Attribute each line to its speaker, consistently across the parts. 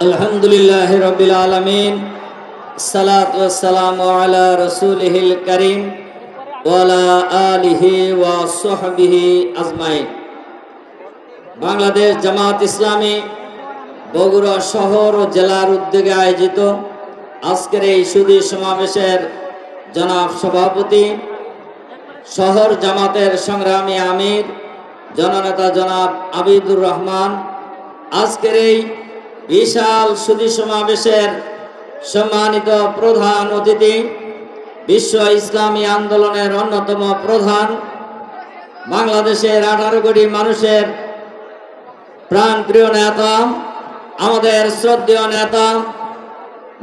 Speaker 1: আলহামদুলিল্লাহি রাব্বিল আলামিন, সালাতু ওয়াসসালামু আলা রাসূলিহিল কারীম ওয়া আলা আলিহি ওয়া সাহবিহি আজমাইন। বাংলাদেশ জামাত ইসলামী বগুড়া শহর ও জেলার উদ্যোগে আয়োজিত আজকের এই সুধী সমাবেশের জনাব সভাপতি, শহর জামাতের সংগ্রামী আমির জননেতা জনাব আবিদুর রহমান, আজকের এই বিশাল সুধী সমাবেশের সম্মানিত প্রধান অতিথি, বিশ্ব ইসলামী আন্দোলনের অন্যতম প্রধান, বাংলাদেশের 18 কোটি মানুষের প্রাণপ্রিয় নেতা, আমাদের শ্রদ্ধেয় নেতা,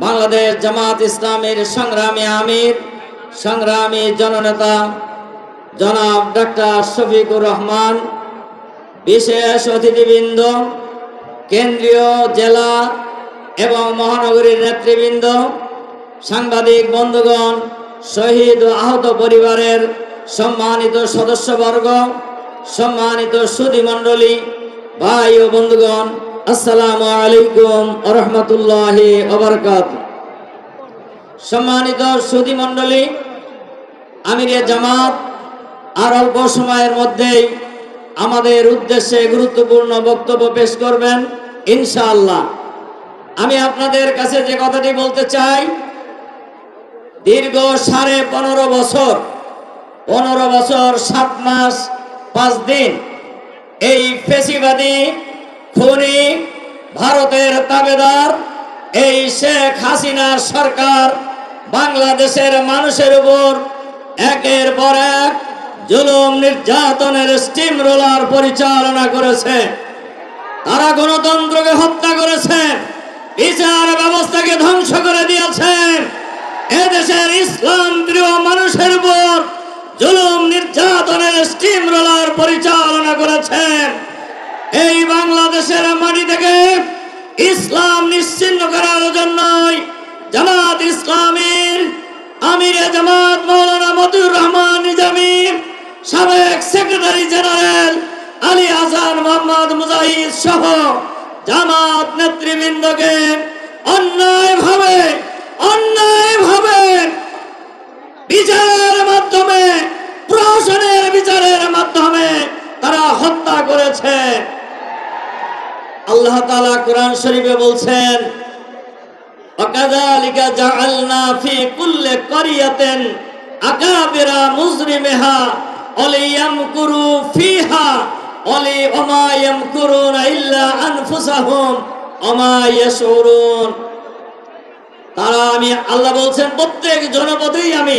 Speaker 1: বাংলাদেশ জামাত ইসলামীর সংগ্রামী আমির, সংগ্রামী জননেতা জনাব ডাক্তার শফিকুর রহমান, বিশেষ অতিথিবৃন্দ, কেন্দ্রীয়, জেলা এবং মহানগরীর নেতৃবৃন্দ, সাংবাদিক বন্ধুগণ, শহীদ ও আহত পরিবারের সম্মানিত সদস্যবর্গ, সম্মানিত সুধী মণ্ডলী, ভাই ও বন্ধুগণ, আসসালামু আলাইকুম ওয়া রাহমাতুল্লাহি ওয়া বারাকাতুহু। সম্মানিত সুধী মণ্ডলী, আমিরে জামাত আর অল্প সময়ের মধ্যেই আমাদের উদ্দেশ্যে গুরুত্বপূর্ণ বক্তব্য পেশ করবেন ইনশাআল্লাহ। আমি আপনাদের কাছে যে কথাটি বলতে চাই, দীর্ঘ 15.5 বছর, 15 বছর 7 মাস 5 দিন এই ফ্যাসিবাদী খুনি ভারতের তাবেদার এই শেখ হাসিনার সরকার বাংলাদেশের মানুষের উপর একের পর এক জুলুম নির্যাতনের স্টিম রোলার পরিচালনা করেছে। তারা গণতন্ত্রকে হত্যা করেছে, বিচার ব্যবস্থাকে ধ্বংস করে দিয়েছে, এদেশের ইসলাম প্রিয় মানুষের উপর জুলুম নির্যাতনের স্টিম রোলার পরিচালনা করেছে। এই বাংলাদেশের মাটি থেকে ইসলাম নিশ্চিহ্ন করার জন্যই জামাত ইসলামীর আমিরে জামাত মাওলানা মতিউর রহমান নিজামী, সাবেক সেক্রেটারি জেনারেল আলী হাসান মোহাম্মদ মুজাহিদ সহ জামাত নেতৃবৃন্দকে অন্যায়ভাবে বিচারের মাধ্যমে, প্রশাসনের বিচারের মাধ্যমে তারা হত্যা করেছে। আল্লাহ তাআলা কোরআন শরীফে বলছেন, ওয়াকাযালিকা জাআলনা ফি কুল্লি ক্বরিয়াতিন আকাবিরা মুজরিমিহা ওয়ালিয়ামকুরু ফিহা ওয়ামা ইয়ামকুরুনা ইল্লা আনফুসাহুম ওয়ামা ইয়াশউরুন। তারা, আমি আল্লাহ বলছেন, প্রত্যেক জনপদেই আমি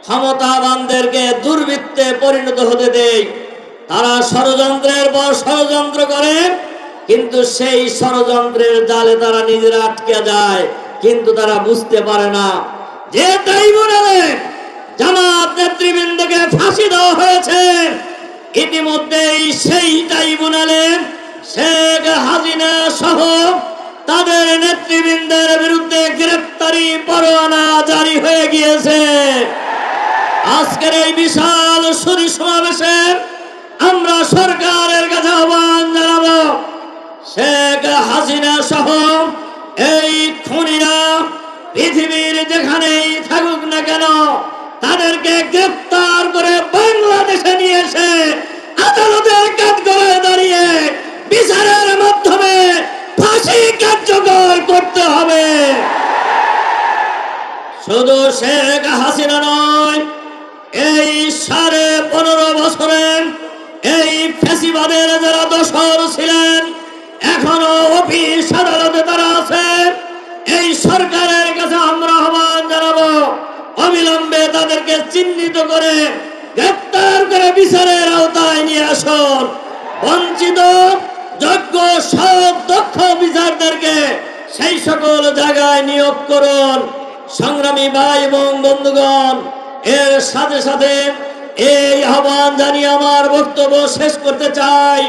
Speaker 1: ক্ষমতাবানদেরকে দুর্বৃত্তে পরিণত হতে দেই। তারা ষড়যন্ত্রের পর ষড়যন্ত্র করে, কিন্তু সেই ষড়যন্ত্রের জালে তারা নিজেরা আটকে যায়, কিন্তু তারা বুঝতে পারে না যে ট্রাইব্যুনালে জামাত নেতৃবৃন্দকে ফাঁসি দেওয়া হয়েছে, ইতিমধ্যেই সেই ট্রাইব্যুনালে শেখ হাসিনা সহ তাদের নেতৃবৃন্দের বিরুদ্ধে গ্রেফতারি পরোয়ানা জারি হয়ে গিয়েছে। আজকের এই বিশাল সুধী সমাবেশে আমরা সরকারের কাছে আহ্বান জানাবো, শেখ হাসিনা সহ এই খুনিরা পৃথিবীর যেখানেই থাকুক না কেন তাদেরকে গ্রেফতার করে বাংলাদেশে নিয়ে এসে আদালতের কাঠগড়ায় দাঁড়িয়ে বিচারের মাধ্যমে ফাঁসি কার্যকর করতে হবে। শুধু শেখ হাসিনা নয়, এই 15.5 বছরের এই ফ্যাসিবাদের যারা দোসর ছিলেন, এখনো অফিস আদালতে তারা আছে। এই সরকারের কাছে আমরা আহ্বান জানাবো, অবিলম্বে তাদেরকে চিহ্নিত করে গ্রেফতার করে বিচারের আওতায় নিয়ে আসুন। বঞ্চিত যোগ্য সৎ দক্ষ বিচারকদেরকে সেই সকল জায়গায় নিয়োগ করুন। সংগ্রামী ভাই এবং বন্ধুগণ, এর সাথে সাথে এই আহ্বান জানিয়ে আমার বক্তব্য শেষ করতে চাই,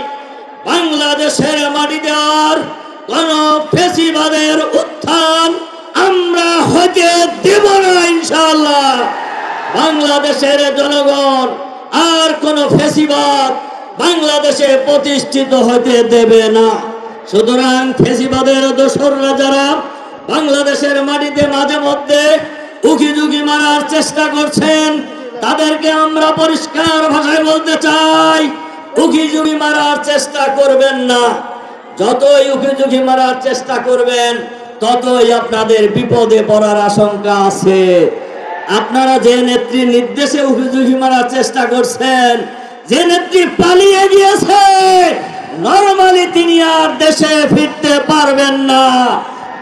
Speaker 1: বাংলাদেশের মাটিতে আর কোন ফ্যাসিবাদের উত্থান আমরা হতে দেব না ইনশাআল্লাহ। বাংলাদেশের জনগণ আর কোন ফ্যাসিবাদ বাংলাদেশে প্রতিষ্ঠিত হতে দেবে না। সুতরাং ফেসিবাদের দোসররা যারা বাংলাদেশের মাটিতে মাঝে মধ্যে উকিঝুঁকি মারার চেষ্টা করছেন, তাদেরকে আমরা পরিষ্কার ভাষায় বলতে চাই, উকিঝুঁকি মারার চেষ্টা করবেন না। যতই উকিঝুঁকি মারার চেষ্টা করবেন ততই আপনাদের বিপদে পড়ার আশঙ্কা আছে। আপনারা যে নেত্রীর নির্দেশে উকিঝুঁকি মারার চেষ্টা করছেন, যে নেত্রী পালিয়ে গিয়েছে, নরমালি তিনি আর দেশে ফিরতে পারবেন না।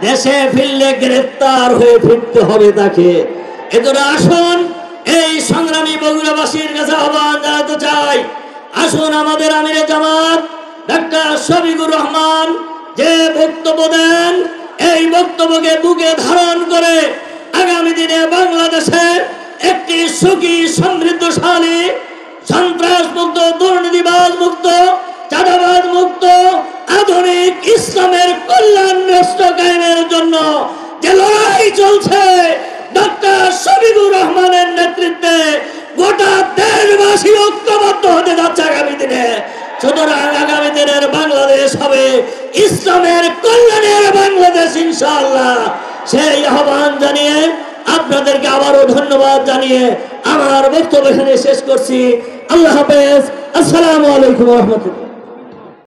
Speaker 1: দেশে ফিরলে গ্রেফতার হয়ে ফিরতে হবে তাকে। এজন্য আসুন, এই সংগ্রামী বগুড়াবাসীর কাছে আহ্বান জানাতে চাই, আসুন আমাদের আমিরে জামাত ডাক্তার শফিকুর রহমান যে বক্তব্য দেন, এই বক্তব্যকে বুকে ধারণ করে আগামী দিনে বাংলাদেশে একটি সুখী সমৃদ্ধশালী সন্ত্রাস মুক্ত, দুর্নীতিবাজ মুক্ত, চাঁদাবাজ মুক্ত আধুনিক ইসলামের কল্যাণ রাষ্ট্র কায়েমের জন্য যে লড়াই চলছে ডক্টর শফিকুর রহমানের নেতৃত্বে গোটা দেশবাসী ঐক্যবদ্ধ হতে যাচ্ছে আগামী দিনে। সুতরাং আগামী দিনের বাংলাদেশ হবে ইসলামের কল্যাণের বাংলাদেশ ইনশাআল্লাহ। সেই আহ্বান জানিয়ে আপনাদেরকে আবারও ধন্যবাদ জানিয়ে আমার বক্তব্য এখানে শেষ করছি। আল্লাহ হাফেজ। আসসালামু আলাইকুম ওয়া রাহমাতুল্লাহ।